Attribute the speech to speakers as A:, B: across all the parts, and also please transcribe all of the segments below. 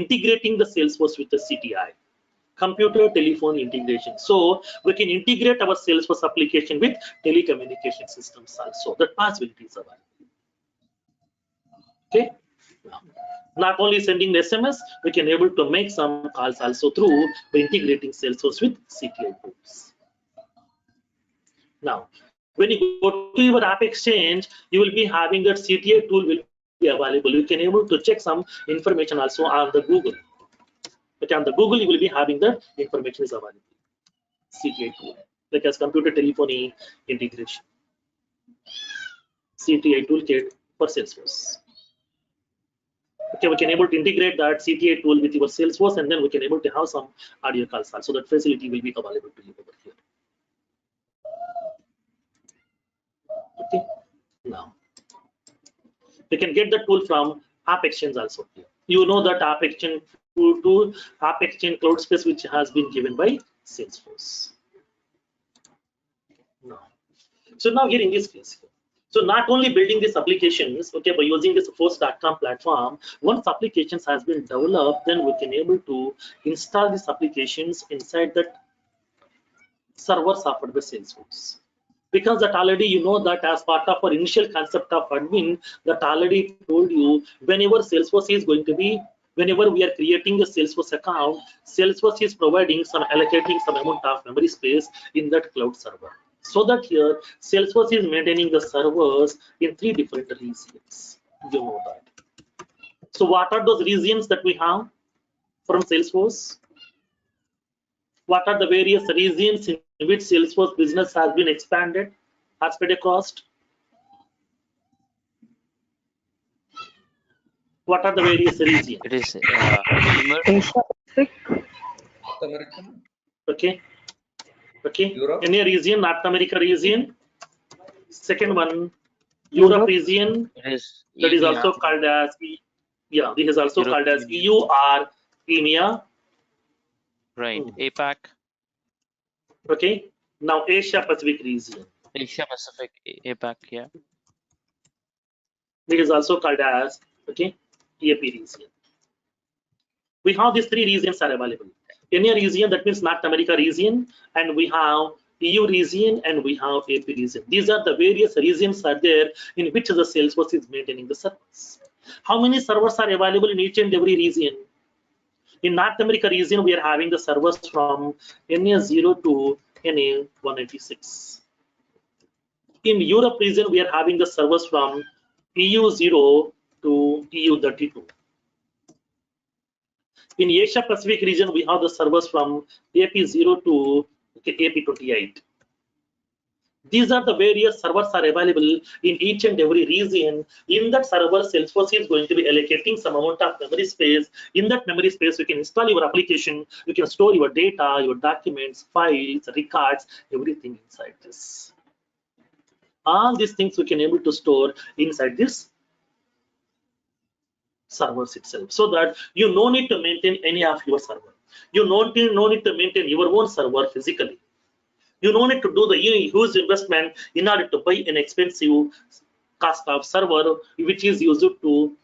A: integrating the Salesforce with the CTI, computer telephone integration. So we can integrate our Salesforce application with telecommunication systems also. That possibility is available. Okay. Not only sending the SMS, we can able to make some calls also through by integrating Salesforce with CTI tools. Now, when you go to your app exchange, you will be having that CTI tool will be available. You can able to check some information also on the Google. Okay, on the Google, you will be having that information is available. CTI tool, like as computer telephony integration. CTI toolkit for Salesforce. Okay, we can able to integrate that CTI tool with your Salesforce, and then we can able to have some audio calls. So that facility will be available to you over here. Okay, now we can get the tool from App Exchange also. You know that App Exchange tool, App Exchange Cloud Space, which has been given by Salesforce. Now, so now here in this case, so not only building these applications, okay, by using this force.com platform, once applications has been developed, then we can able to install these applications inside that servers offered by Salesforce. Because that already you know that as part of our initial concept of admin, that already told you whenever Salesforce is going to be, whenever we are creating a Salesforce account, Salesforce is providing some allocating some amount of memory space in that cloud server. So that here Salesforce is maintaining the servers in 3 different regions. You know that. So what are those regions that we have from Salesforce? What are the various regions in which Salesforce business has been expanded as per the cost? What are the various regions?
B: It is
C: Asia Pacific.
D: American.
A: Okay. Okay.
D: Europe.
A: Any region, North America region. Second one, Europe region.
B: It is
A: That is
B: EMEA.
A: also called as this is also called as EU or EMEA.
B: Right. APAC.
A: Okay. Now Asia Pacific region.
B: Asia Pacific. APAC. Yeah.
A: It is also called as EAP region. We have these 3 regions are available. Any region, that means North America region, and we have EU region, and we have AP region. These are the various regions are there in which the Salesforce is maintaining the servers. How many servers are available in each and every region? In North America region, we are having the servers from NA0 to NA186. In Europe region, we are having the servers from EU0 to EU32. In Asia Pacific region, we have the servers from AP0 to AP28. These are the various servers are available in each and every region. In that server, Salesforce is going to be allocating some amount of memory space. In that memory space, you can install your application, you can store your data, your documents, files, records, everything inside this. All these things we can able to store inside this servers itself, so that you no need to maintain any of your server. You no need to maintain your own server physically. You no need to do the huge investment in order to buy an expensive cost of server, which is used to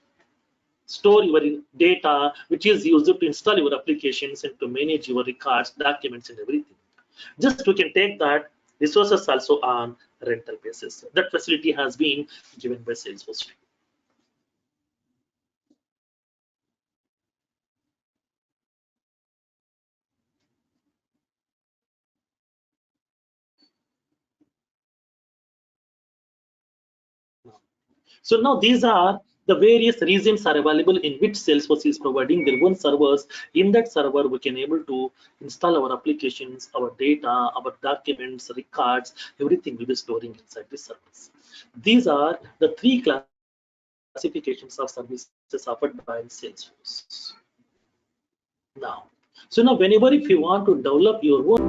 A: store your data, which is used to install your applications and to manage your records, documents, and everything. Just we can take that resources also on rental basis. That facility has been given by Salesforce. So now these are the various regions are available in which Salesforce is providing their own servers. In that server, we can able to install our applications, our data, our documents, records, everything will be storing inside this service. These are the 3 classifications of services offered by Salesforce. Now, so now whenever if you want to develop your own